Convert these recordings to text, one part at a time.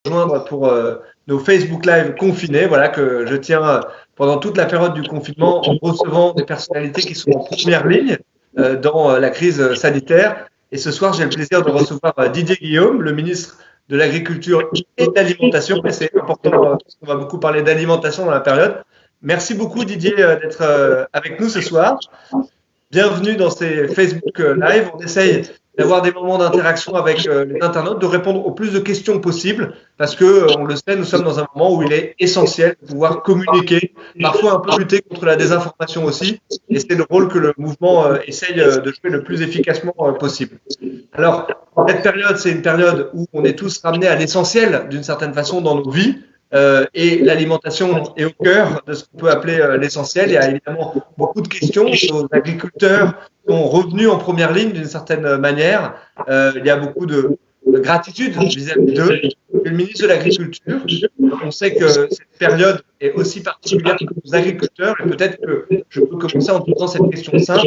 Rejoindre pour nos Facebook Live confinés, voilà, que je tiens pendant toute la période du confinement en recevant des personnalités qui sont en première ligne dans la crise sanitaire. Et ce soir, j'ai le plaisir de recevoir Didier Guillaume, le ministre de l'Agriculture et de l'Alimentation. Et c'est important parce qu'on va beaucoup parler d'alimentation dans la période. Merci beaucoup Didier d'être avec nous ce soir. Bienvenue dans ces Facebook Live. On essaye d'avoir des moments d'interaction avec les internautes, de répondre au plus de questions possibles, parce que, on le sait, nous sommes dans un moment où il est essentiel de pouvoir communiquer, parfois un peu lutter contre la désinformation aussi, et c'est le rôle que le mouvement essaye de jouer le plus efficacement possible. Alors, cette période, c'est une période où on est tous ramenés à l'essentiel, d'une certaine façon, dans nos vies. Et l'alimentation est au cœur de ce qu'on peut appeler l'essentiel. Il y a évidemment beaucoup de questions. Nos agriculteurs sont revenus en première ligne d'une certaine manière. Il y a beaucoup de gratitude vis-à-vis d'eux. Le ministre de l'Agriculture, on sait que cette période est aussi particulière pour nos agriculteurs. Et peut-être que je peux commencer en posant cette question simple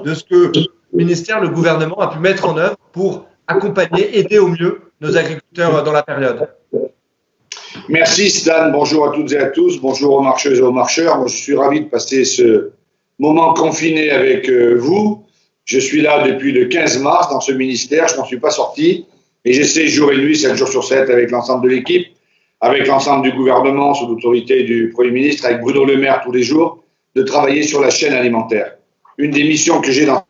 de ce que le ministère, le gouvernement a pu mettre en œuvre pour accompagner, aider au mieux nos agriculteurs dans la période. Merci Stan, bonjour à toutes et à tous, bonjour aux marcheuses et aux marcheurs. Moi, je suis ravi de passer ce moment confiné avec vous. Je suis là depuis le 15 mars dans ce ministère, je n'en suis pas sorti et j'essaie jour et nuit, 7 jours sur 7 avec l'ensemble de l'équipe, avec l'ensemble du gouvernement sous l'autorité du Premier ministre, avec Bruno Le Maire tous les jours, de travailler sur la chaîne alimentaire. Une des missions que j'ai dans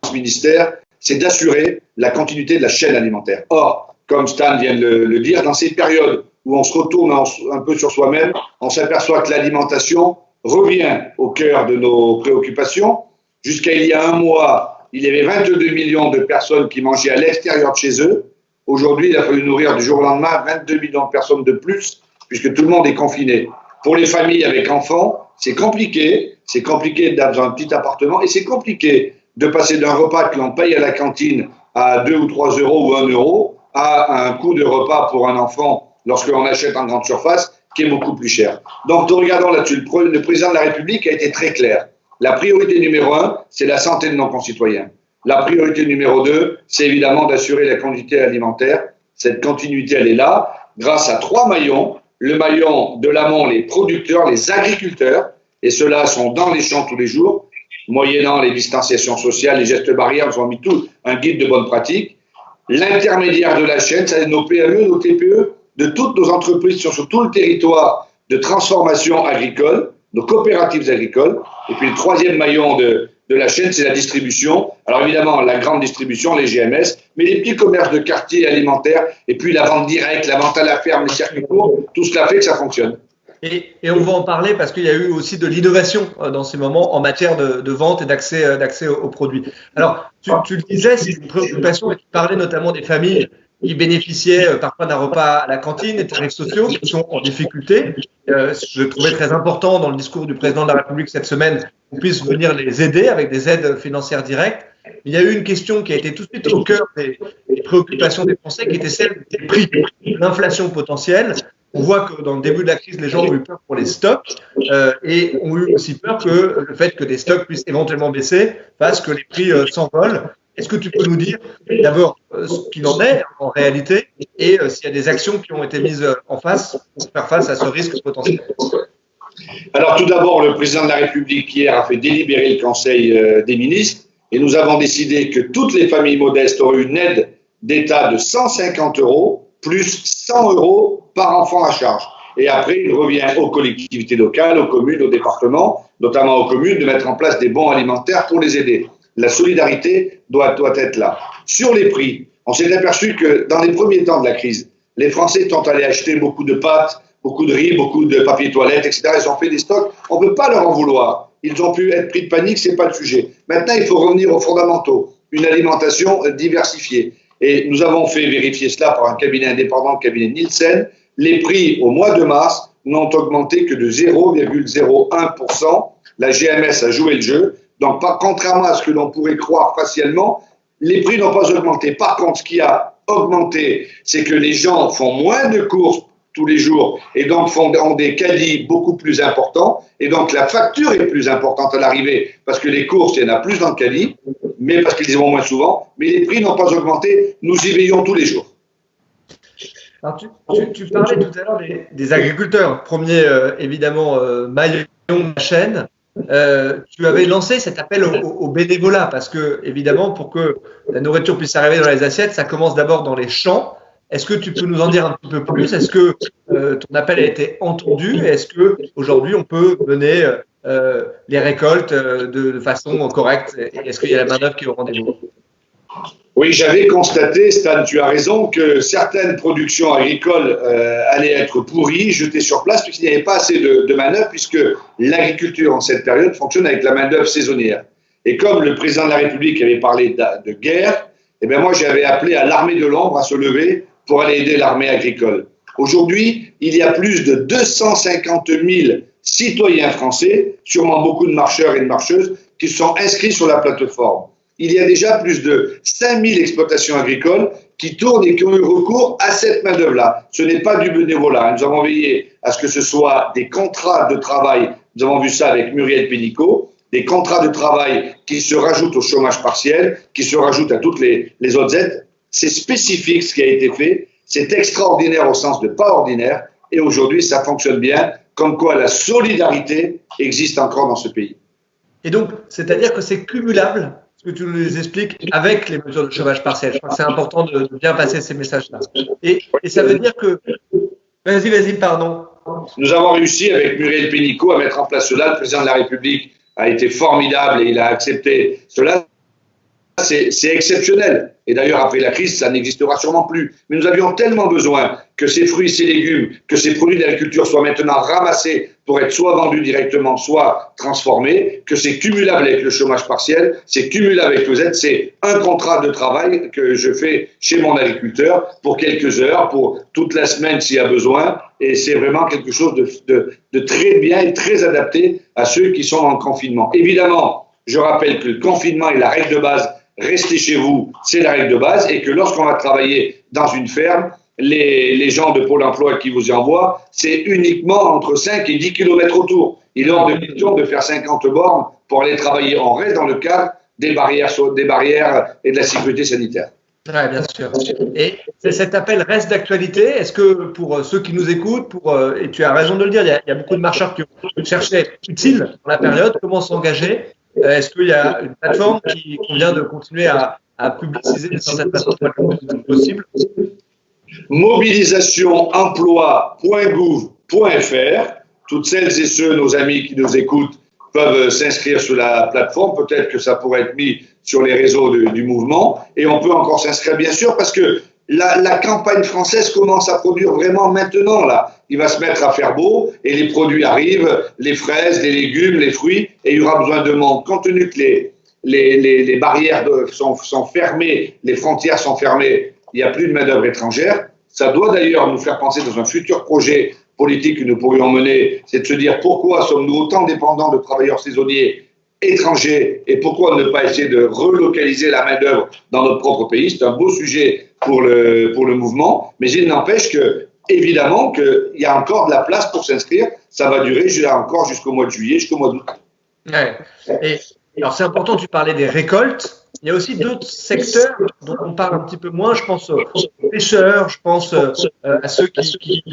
ce ministère, c'est d'assurer la continuité de la chaîne alimentaire. Or, comme Stan vient de le dire, dans ces périodes où on se retourne un peu sur soi-même, on s'aperçoit que l'alimentation revient au cœur de nos préoccupations. Jusqu'à il y a un mois, il y avait 22 millions de personnes qui mangeaient à l'extérieur de chez eux. Aujourd'hui, il a fallu nourrir du jour au lendemain 22 millions de personnes de plus, puisque tout le monde est confiné. Pour les familles avec enfants, c'est compliqué d'être dans un petit appartement et c'est compliqué de passer d'un repas que l'on paye à la cantine à 2 ou 3 euros ou 1 euro à un coût de repas pour un enfant lorsque l'on achète en grande surface, qui est beaucoup plus cher. Donc, nous regardons là-dessus, le président de la République a été très clair. La priorité numéro 1, c'est la santé de nos concitoyens. La priorité numéro 2, c'est évidemment d'assurer la continuité alimentaire. Cette continuité, elle est là, grâce à 3 maillons. Le maillon de l'amont, les producteurs, les agriculteurs, et ceux-là sont dans les champs tous les jours, moyennant les distanciations sociales, les gestes barrières, nous avons mis tout un guide de bonne pratique. L'intermédiaire de la chaîne, c'est nos PME, nos TPE, de toutes nos entreprises sur tout le territoire de transformation agricole, nos coopératives agricoles. Et puis le troisième maillon de la chaîne, c'est la distribution. Alors évidemment, la grande distribution, les GMS, mais les petits commerces de quartier alimentaires, et puis la vente directe, la vente à la ferme, les circuits courts, tout cela fait que ça fonctionne. Et on va en parler parce qu'il y a eu aussi de l'innovation dans ces moments en matière de vente et d'accès aux produits. Alors, tu le disais, c'est une préoccupation et tu parlais notamment des familles qui bénéficiaient parfois d'un repas à la cantine, des tarifs sociaux qui sont en difficulté. Je trouvais très important dans le discours du président de la République cette semaine qu'on puisse venir les aider avec des aides financières directes. Il y a eu une question qui a été tout de suite au cœur des préoccupations des Français, qui était celle des prix, l'inflation potentielle. On voit que dans le début de la crise, les gens ont eu peur pour les stocks et ont eu aussi peur que le fait que les stocks puissent éventuellement baisser fasse que les prix s'envolent. Est-ce que tu peux nous dire d'abord ce qu'il en est en réalité et s'il y a des actions qui ont été mises en face pour faire face à ce risque potentiel? Alors tout d'abord, le président de la République hier a fait délibérer le Conseil des ministres et nous avons décidé que toutes les familles modestes auraient une aide d'État de 150 € plus 100 € par enfant à charge. Et après, il revient aux collectivités locales, aux communes, aux départements, notamment aux communes, de mettre en place des bons alimentaires pour les aider. La solidarité doit être là. Sur les prix, on s'est aperçu que dans les premiers temps de la crise, les Français sont allés acheter beaucoup de pâtes, beaucoup de riz, beaucoup de papier toilette, etc. Ils ont fait des stocks. On ne peut pas leur en vouloir. Ils ont pu être pris de panique, ce n'est pas le sujet. Maintenant, il faut revenir aux fondamentaux. Une alimentation diversifiée. Et nous avons fait vérifier cela par un cabinet indépendant, le cabinet Nielsen. Les prix au mois de mars n'ont augmenté que de 0,01%. La GMS a joué le jeu. Donc, contrairement à ce que l'on pourrait croire facialement, les prix n'ont pas augmenté. Par contre, ce qui a augmenté, c'est que les gens font moins de courses tous les jours et donc ont des caddies beaucoup plus importants. Et donc, la facture est plus importante à l'arrivée parce que les courses, il y en a plus dans le caddie, mais parce qu'ils y vont moins souvent. Mais les prix n'ont pas augmenté. Nous y veillons tous les jours. Alors, tu parlais tout à l'heure des agriculteurs, premier évidemment maillon de la chaîne. Tu avais lancé cet appel au bénévolat parce que, évidemment, pour que la nourriture puisse arriver dans les assiettes, ça commence d'abord dans les champs. Est-ce que tu peux nous en dire un petit peu plus? Est-ce que ton appel a été entendu? Est-ce que aujourd'hui on peut mener les récoltes de façon correcte? Est-ce qu'il y a la main-d'œuvre qui est au rendez-vous? Oui, j'avais constaté, Stan, tu as raison, que certaines productions agricoles allaient être pourries, jetées sur place, puisqu'il n'y avait pas assez de main-d'œuvre, puisque l'agriculture en cette période fonctionne avec la main-d'œuvre saisonnière. Et comme le président de la République avait parlé de guerre, eh bien moi j'avais appelé à l'armée de l'ombre à se lever pour aller aider l'armée agricole. Aujourd'hui, il y a plus de 250 000 citoyens français, sûrement beaucoup de marcheurs et de marcheuses, qui sont inscrits sur la plateforme. Il y a déjà plus de 5000 exploitations agricoles qui tournent et qui ont eu recours à cette main-d'œuvre-là. Ce n'est pas du bénévolat. Nous avons veillé à ce que ce soit des contrats de travail. Nous avons vu ça avec Muriel Pénicaud, des contrats de travail qui se rajoutent au chômage partiel, qui se rajoutent à toutes les autres aides. C'est spécifique ce qui a été fait. C'est extraordinaire au sens de pas ordinaire. Et aujourd'hui, ça fonctionne bien, comme quoi la solidarité existe encore dans ce pays. Et donc, c'est-à-dire que c'est cumulable, ce que tu nous expliques, avec les mesures de chômage partiel. Je crois que c'est important de bien passer ces messages-là. Et ça veut dire que… Vas-y, pardon. Nous avons réussi avec Muriel Pénicaud à mettre en place cela. Le président de la République a été formidable et il a accepté cela. C'est exceptionnel. Et d'ailleurs, après la crise, ça n'existera sûrement plus. Mais nous avions tellement besoin que ces fruits, ces légumes, que ces produits d'agriculture soient maintenant ramassés pour être soit vendus directement, soit transformés, que c'est cumulable avec le chômage partiel, c'est cumulable avec les aides. C'est un contrat de travail que je fais chez mon agriculteur pour quelques heures, pour toute la semaine s'il y a besoin. Et c'est vraiment quelque chose de très bien et très adapté à ceux qui sont en confinement. Évidemment, je rappelle que le confinement est la règle de base. Restez chez vous, c'est la règle de base, et que lorsqu'on va travailler dans une ferme, les gens de Pôle emploi qui vous y envoient, c'est uniquement entre 5 et 10 km autour. Il est hors de question de faire 50 bornes pour aller travailler. On reste dans le cadre des barrières et de la sécurité sanitaire. Oui, bien sûr. Et cet appel reste d'actualité. Est-ce que pour ceux qui nous écoutent, et tu as raison de le dire, il y a beaucoup de marcheurs qui ont cherché utile dans la période, comment s'engager? Est-ce qu'il y a une plateforme qui convient de continuer à publiciser sur cette plateforme le plus possible? Mobilisationemploi.gouv.fr. Toutes celles et ceux, nos amis qui nous écoutent, peuvent s'inscrire sur la plateforme. Peut-être que ça pourrait être mis sur les réseaux du mouvement. Et on peut encore s'inscrire, bien sûr, parce que la campagne française commence à produire vraiment maintenant, là. Il va se mettre à faire beau et les produits arrivent, les fraises, les légumes, les fruits, et il y aura besoin de monde. Compte tenu que les barrières sont fermées, les frontières sont fermées, il n'y a plus de main-d'œuvre étrangère. Ça doit d'ailleurs nous faire penser dans un futur projet politique que nous pourrions mener, c'est de se dire pourquoi sommes-nous autant dépendants de travailleurs saisonniers étrangers et pourquoi ne pas essayer de relocaliser la main-d'œuvre dans notre propre pays. C'est un beau sujet pour le mouvement, mais il n'empêche que évidemment qu'il y a encore de la place pour s'inscrire. Ça va durer encore jusqu'au mois de juillet, jusqu'au mois d'août. Ouais. Et alors c'est important, tu parlais des récoltes. Il y a aussi d'autres secteurs dont on parle un petit peu moins. Je pense aux pêcheurs, je pense à ceux qui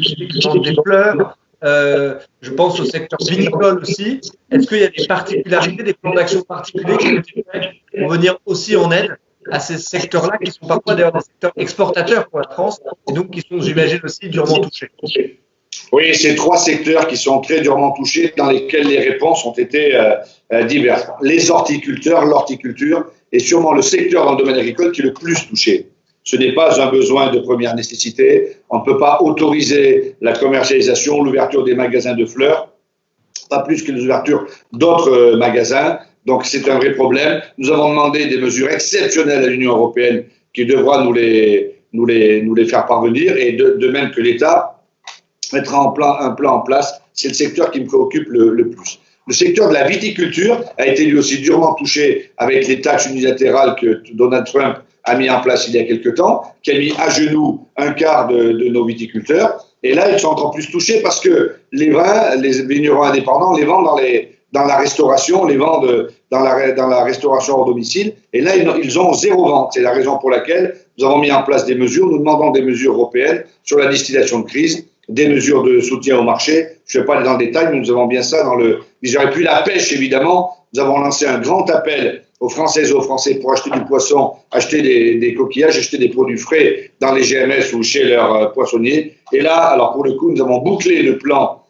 vendent des fleurs. Je pense au secteur vinicole aussi. Est-ce qu'il y a des particularités, des plans d'action particuliers qui ont été faits pour venir aussi en aide à ces secteurs-là, qui sont parfois d'ailleurs des secteurs exportateurs pour la France, et donc qui sont, j'imagine, aussi durement touchés? Oui, c'est 3 secteurs qui sont très durement touchés, dans lesquels les réponses ont été diverses. Les horticulteurs, l'horticulture, et sûrement le secteur dans le domaine agricole qui est le plus touché. Ce n'est pas un besoin de première nécessité. On ne peut pas autoriser la commercialisation, l'ouverture des magasins de fleurs, pas plus que les ouvertures d'autres magasins. Donc c'est un vrai problème. Nous avons demandé des mesures exceptionnelles à l'Union européenne qui devra nous les faire parvenir, et de même que l'État mettra un plan en place. C'est le secteur qui me préoccupe le plus. Le secteur de la viticulture a été lui aussi durement touché avec les taxes unilatérales que Donald Trump a mis en place il y a quelque temps, qui a mis à genoux un quart de nos viticulteurs. Et là, ils sont encore plus touchés parce que les vins, les vignerons indépendants, les vendent dans la restauration, les vendent dans la restauration hors domicile. Et là, ils ont 0 vente. C'est la raison pour laquelle nous avons mis en place des mesures. Nous demandons des mesures européennes sur la distillation de crise, des mesures de soutien au marché. Je ne vais pas aller dans le détail, mais nous avons bien ça dans le... Et puis la pêche, évidemment. Nous avons lancé un grand appel aux Françaises et aux Français pour acheter du poisson, acheter des coquillages, acheter des produits frais dans les GMS ou chez leurs poissonniers. Et là, alors pour le coup, nous avons bouclé le plan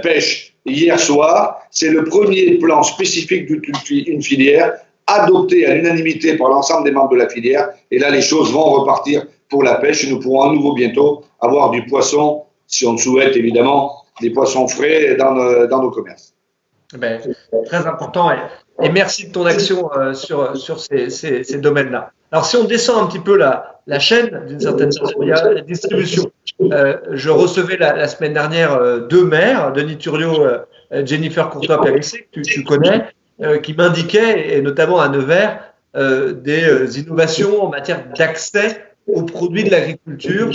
pêche hier soir. C'est le premier plan spécifique d'une filière adopté à l'unanimité par l'ensemble des membres de la filière. Et là, les choses vont repartir pour la pêche et nous pourrons à nouveau bientôt avoir du poisson, si on le souhaite évidemment, des poissons frais dans nos commerces. Ben, très important et merci de ton action sur ces domaines-là. Alors si on descend un petit peu la chaîne d'une certaine façon, il y a la distribution. Je recevais la semaine dernière 2 maires, Denis Thuriot, Jennifer Courtois-Périssé, que tu connais, qui m'indiquaient, et notamment à Nevers, des innovations en matière d'accès aux produits de l'agriculture,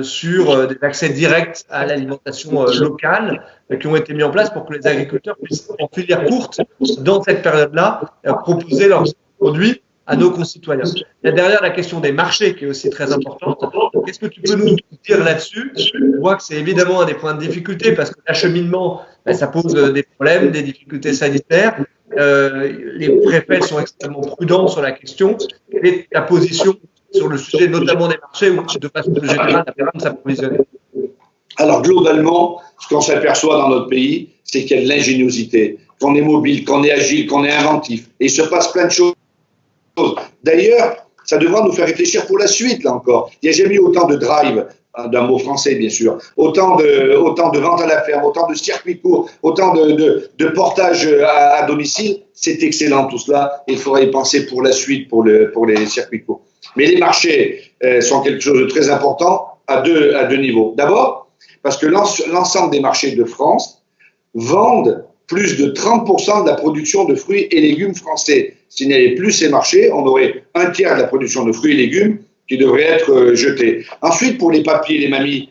sur des accès directs à l'alimentation locale qui ont été mis en place pour que les agriculteurs puissent, en filière courte, dans cette période-là, proposer leurs produits à nos concitoyens. Il y a derrière la question des marchés qui est aussi très importante. Qu'est-ce que tu peux nous dire là-dessus? On voit que c'est évidemment un des points de difficulté parce que l'acheminement, ça pose des problèmes, des difficultés sanitaires. Les préfets sont extrêmement prudents sur la question. Quelle est ta position sur le sujet, notamment des marchés, ou de façon plus générale, la façon de s'approvisionner? Alors, globalement, ce qu'on s'aperçoit dans notre pays, c'est qu'il y a de l'ingéniosité, qu'on est mobile, qu'on est agile, qu'on est inventif. Et il se passe plein de choses. D'ailleurs, ça devra nous faire réfléchir pour la suite, là encore. Il n'y a jamais eu autant de drive, d'un mot français, bien sûr, autant de ventes à la ferme, autant de circuits courts, autant de portage à domicile. C'est excellent, tout cela. Il faudra y penser pour la suite, pour les circuits courts. Mais les marchés sont quelque chose de très important à deux niveaux. D'abord, parce que l'ensemble des marchés de France vendent plus de 30% de la production de fruits et légumes français. S'il n'y avait plus ces marchés, on aurait un tiers de la production de fruits et légumes qui devrait être jetée. Ensuite, pour les papiers, les mamies,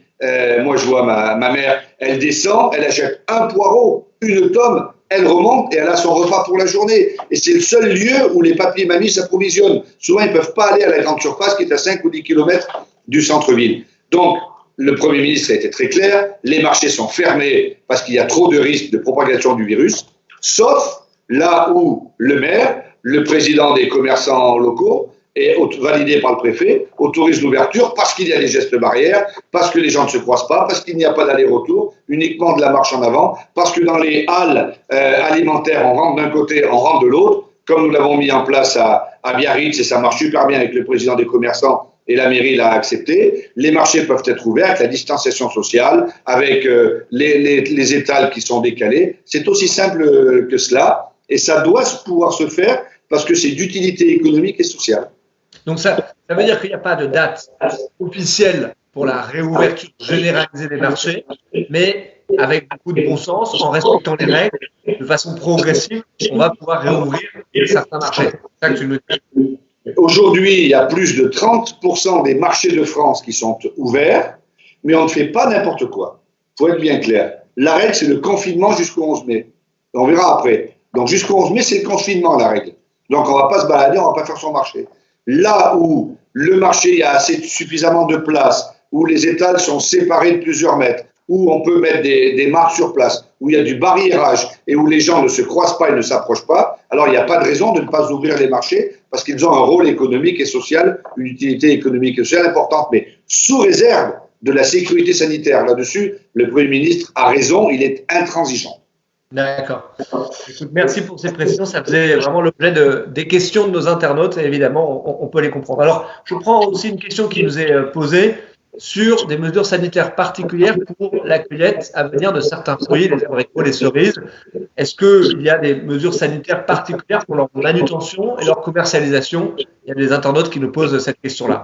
moi je vois ma mère, elle descend, elle achète un poireau, une tome, elle remonte et elle a son repas pour la journée. Et c'est le seul lieu où les papiers mamies s'approvisionnent. Souvent, ils ne peuvent pas aller à la grande surface qui est à 5 ou 10 km du centre-ville. Donc, le Premier ministre a été très clair, les marchés sont fermés parce qu'il y a trop de risques de propagation du virus, sauf là où le maire, le président des commerçants locaux, est validé par le préfet, autorise l'ouverture parce qu'il y a des gestes barrières, parce que les gens ne se croisent pas, parce qu'il n'y a pas d'aller-retour, uniquement de la marche en avant, parce que dans les halles alimentaires, on rentre d'un côté, on rentre de l'autre, comme nous l'avons mis en place à Biarritz, et ça marche super bien avec le président des commerçants, et la mairie l'a accepté. Les marchés peuvent être ouverts avec la distanciation sociale, avec les étals qui sont décalés. C'est aussi simple que cela, et ça doit pouvoir se faire parce que c'est d'utilité économique et sociale. Donc ça veut dire qu'il n'y a pas de date officielle pour la réouverture généralisée des marchés, mais avec beaucoup de bon sens, en respectant les règles, de façon progressive, on va pouvoir réouvrir certains marchés. C'est ça que tu me dis. Aujourd'hui, il y a plus de 30% des marchés de France qui sont ouverts, mais on ne fait pas n'importe quoi. Il faut être bien clair. La règle, c'est le confinement jusqu'au 11 mai. On verra après. Donc jusqu'au 11 mai, c'est le confinement, la règle. Donc on ne va pas se balader, on ne va pas faire son marché. Là où le marché, il y a suffisamment de place, où les étals sont séparés de plusieurs mètres, où on peut mettre des marques sur place, où il y a du barriérage et où les gens ne se croisent pas et ne s'approchent pas, alors il n'y a pas de raison de ne pas ouvrir les marchés parce qu'ils ont un rôle économique et social, une utilité économique et sociale importante, mais sous réserve de la sécurité sanitaire. Là-dessus, le Premier ministre a raison, il est intransigeant. D'accord. Écoute, merci pour ces précisions. Ça faisait vraiment l'objet des questions de nos internautes et évidemment, on peut les comprendre. Alors, je prends aussi une question qui nous est posée sur des mesures sanitaires particulières pour la cueillette à venir de certains fruits, les abricots, les cerises. Est-ce qu'il y a des mesures sanitaires particulières pour leur manutention et leur commercialisation? Il y a des internautes qui nous posent cette question-là.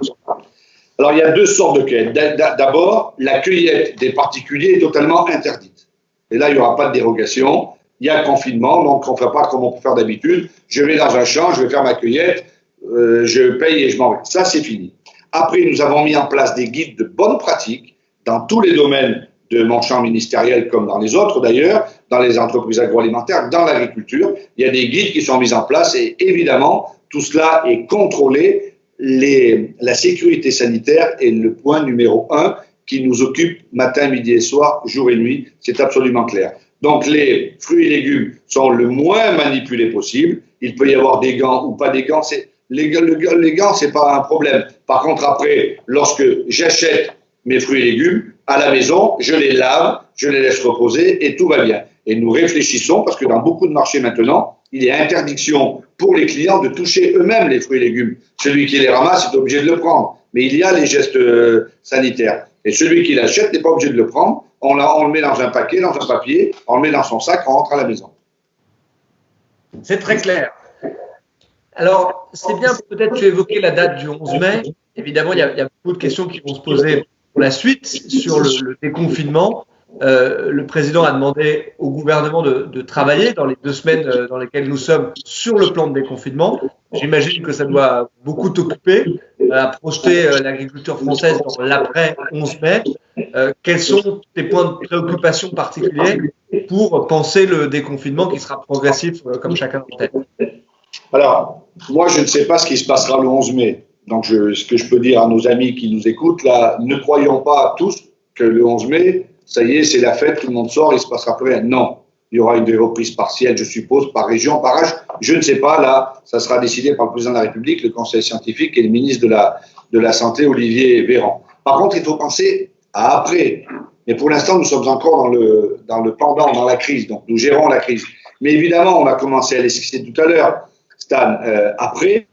Alors, il y a deux sortes de cueillette. D'abord, la cueillette des particuliers est totalement interdite. Et là, il n'y aura pas de dérogation. Il y a un confinement, donc on ne fait pas comme on peut faire d'habitude. Je vais dans un champ, je vais faire ma cueillette, je paye et je m'en vais. Ça, c'est fini. Après, nous avons mis en place des guides de bonne pratique dans tous les domaines de mon champ ministériel comme dans les autres d'ailleurs, dans les entreprises agroalimentaires, dans l'agriculture. Il y a des guides qui sont mis en place et évidemment, tout cela est contrôlé. La sécurité sanitaire est le point numéro 1 qui nous occupe matin, midi et soir, jour et nuit. C'est absolument clair. Donc, les fruits et légumes sont le moins manipulés possible. Il peut y avoir des gants ou pas des gants. Les gants, c'est pas un problème. Par contre, après, lorsque j'achète mes fruits et légumes à la maison, je les lave, je les laisse reposer et tout va bien. Et nous réfléchissons, parce que dans beaucoup de marchés maintenant, il y a interdiction pour les clients de toucher eux-mêmes les fruits et légumes. Celui qui les ramasse est obligé de le prendre. Mais il y a les gestes sanitaires. Et celui qui l'achète n'est pas obligé de le prendre. On le met dans un paquet, dans un papier, on le met dans son sac, on rentre à la maison. C'est très clair. Alors, c'est bien, peut-être tu évoquais la date du 11 mai. Évidemment, il y a beaucoup de questions qui vont se poser pour la suite sur le déconfinement. Le président a demandé au gouvernement de travailler dans les 2 semaines dans lesquelles nous sommes sur le plan de déconfinement. J'imagine que ça doit beaucoup t'occuper à projeter l'agriculture française dans l'après 11 mai. Quels sont tes points de préoccupation particuliers pour penser le déconfinement qui sera progressif comme chacun en tête? Alors, moi, je ne sais pas ce qui se passera le 11 mai. Donc, ce que je peux dire à nos amis qui nous écoutent, là, ne croyons pas tous que le 11 mai, ça y est, c'est la fête, tout le monde sort, il ne se passera plus rien. Non, il y aura une reprise partielle, je suppose, par région, par âge. Je ne sais pas, là, ça sera décidé par le président de la République, le conseil scientifique et le ministre de la Santé, Olivier Véran. Par contre, il faut penser à après. Mais pour l'instant, nous sommes encore dans le pendant, dans la crise. Donc, nous gérons la crise. Mais évidemment, on a commencé à l'expliquer tout à l'heure, Stan, après,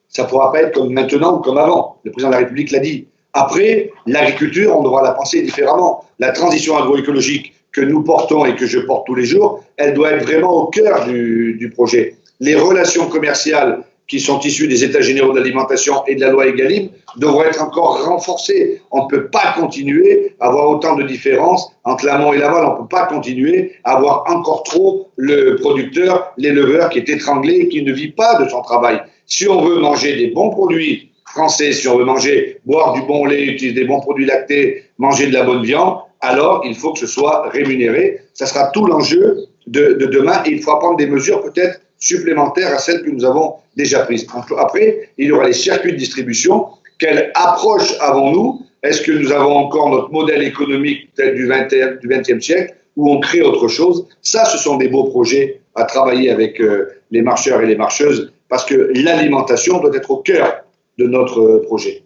ça ne pourra pas être comme maintenant ou comme avant. Le président de la République l'a dit. Après, l'agriculture, on devra la penser différemment. La transition agroécologique que nous portons et que je porte tous les jours, elle doit être vraiment au cœur du projet. Les relations commerciales qui sont issues des États généraux de l'alimentation et de la loi Egalim devront être encore renforcées. On ne peut pas continuer à avoir autant de différences entre l'amont et l'aval. On ne peut pas continuer à avoir encore trop le producteur, l'éleveur qui est étranglé et qui ne vit pas de son travail. Si on veut manger des bons produits français, si on veut boire du bon lait, utiliser des bons produits lactés, manger de la bonne viande, alors il faut que ce soit rémunéré. Ça sera tout l'enjeu de demain et il faut prendre des mesures peut-être supplémentaires à celles que nous avons déjà prises. Après, il y aura les circuits de distribution. Quelle approche avons-nous? Est-ce que nous avons encore notre modèle économique tel du XXe siècle ou on crée autre chose? Ça, ce sont des beaux projets à travailler avec les marcheurs et les marcheuses parce que l'alimentation doit être au cœur de notre projet.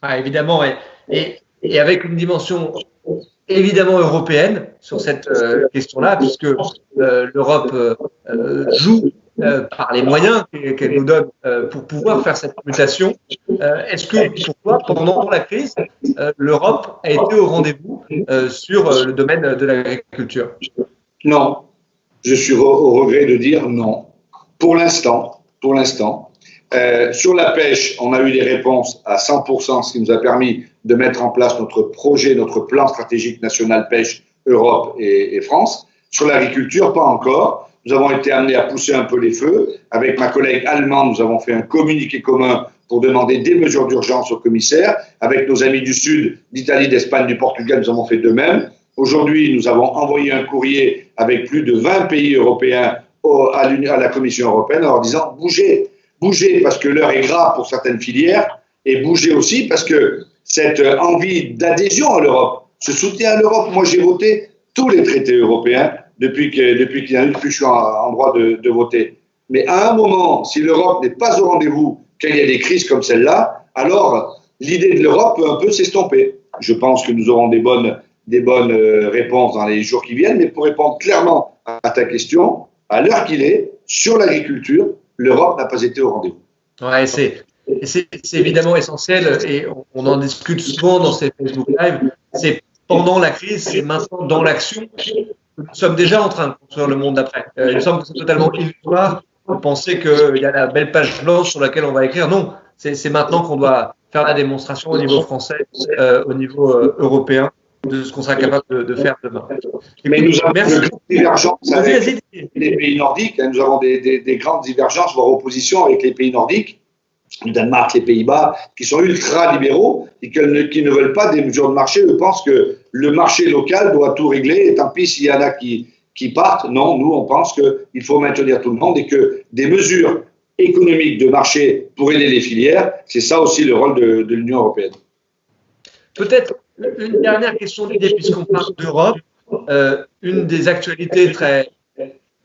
Ah, évidemment, et avec une dimension évidemment européenne sur cette question-là, puisque l'Europe joue par les moyens qu'elle nous donne pour pouvoir faire cette mutation. Est-ce que pour toi, pendant la crise, l'Europe a été au rendez-vous sur le domaine de l'agriculture? Non, je suis au regret de dire non. Pour l'instant, sur la pêche, on a eu des réponses à 100%, ce qui nous a permis de mettre en place notre projet, notre plan stratégique national pêche Europe et France. Sur l'agriculture, pas encore. Nous avons été amenés à pousser un peu les feux. Avec ma collègue allemande, nous avons fait un communiqué commun pour demander des mesures d'urgence au commissaire. Avec nos amis du Sud, d'Italie, d'Espagne, du Portugal, nous avons fait de même. Aujourd'hui, nous avons envoyé un courrier avec plus de 20 pays européens à la Commission européenne en leur disant bougez. Bougez parce que l'heure est grave pour certaines filières et bougez aussi parce que cette envie d'adhésion à l'Europe, ce soutien à l'Europe, moi j'ai voté tous les traités européens depuis que je suis en droit de voter. Mais à un moment, si l'Europe n'est pas au rendez-vous quand il y a des crises comme celle-là, alors l'idée de l'Europe peut un peu s'estomper. Je pense que nous aurons des bonnes réponses dans les jours qui viennent, mais pour répondre clairement à ta question, à l'heure qu'il est, sur l'agriculture, l'Europe n'a pas été au rendez-vous. Ouais, c'est évidemment essentiel et on en discute souvent dans ces Facebook Live. C'est pendant la crise, c'est maintenant dans l'action que nous sommes déjà en train de construire le monde d'après. Il me semble que c'est totalement illusoire de penser qu'il y a la belle page blanche sur laquelle on va écrire. Non, c'est maintenant qu'on doit faire la démonstration au niveau français, au niveau européen, de ce qu'on sera capable de faire demain. Mais nous avons de grandes divergences avec les pays nordiques. Nous avons des grandes divergences, voire oppositions avec les pays nordiques. le Danemark, les Pays-Bas, qui sont ultra-libéraux et qui ne veulent pas des mesures de marché. Eux pensent que le marché local doit tout régler et tant pis s'il y en a qui partent. Non, nous, on pense qu'il faut maintenir tout le monde et que des mesures économiques de marché pour aider les filières, c'est ça aussi le rôle de l'Union européenne. Peut-être une dernière question, Didier, puisqu'on parle d'Europe. Une des actualités très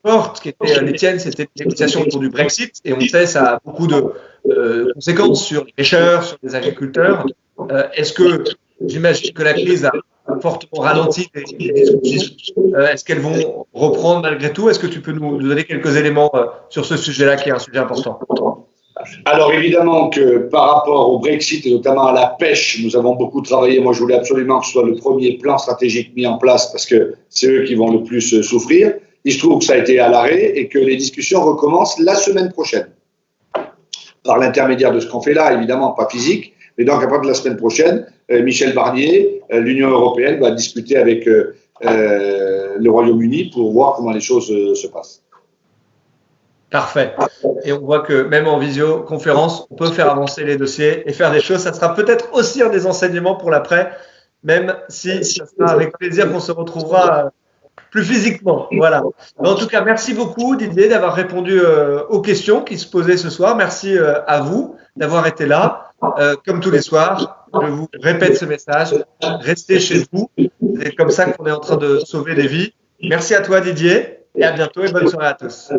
fortes qui était les tiennes, c'était les négociations autour du Brexit. Et on sait ça a beaucoup de conséquences sur les pêcheurs, sur les agriculteurs. Est-ce que, j'imagine que la crise a fortement ralenti les discussions. Est-ce qu'elles vont reprendre malgré tout? Est-ce que tu peux nous donner quelques éléments sur ce sujet-là qui est un sujet important? Alors évidemment que par rapport au Brexit et notamment à la pêche, nous avons beaucoup travaillé. Moi, je voulais absolument que ce soit le premier plan stratégique mis en place parce que c'est eux qui vont le plus souffrir. Il se trouve que ça a été à l'arrêt et que les discussions recommencent la semaine prochaine. Par l'intermédiaire de ce qu'on fait là, évidemment, pas physique, mais donc à partir de la semaine prochaine, Michel Barnier, l'Union européenne va discuter avec le Royaume-Uni pour voir comment les choses se passent. Parfait. Et on voit que même en visioconférence, on peut faire avancer les dossiers et faire des choses. Ça sera peut-être aussi un des enseignements pour l'après, même si ça sera avec plaisir qu'on se retrouvera plus physiquement. Voilà. Mais en tout cas, merci beaucoup Didier d'avoir répondu aux questions qui se posaient ce soir. Merci à vous d'avoir été là. Comme tous les soirs, je vous répète ce message. Restez chez vous. C'est comme ça qu'on est en train de sauver des vies. Merci à toi Didier et à bientôt et bonne soirée à tous.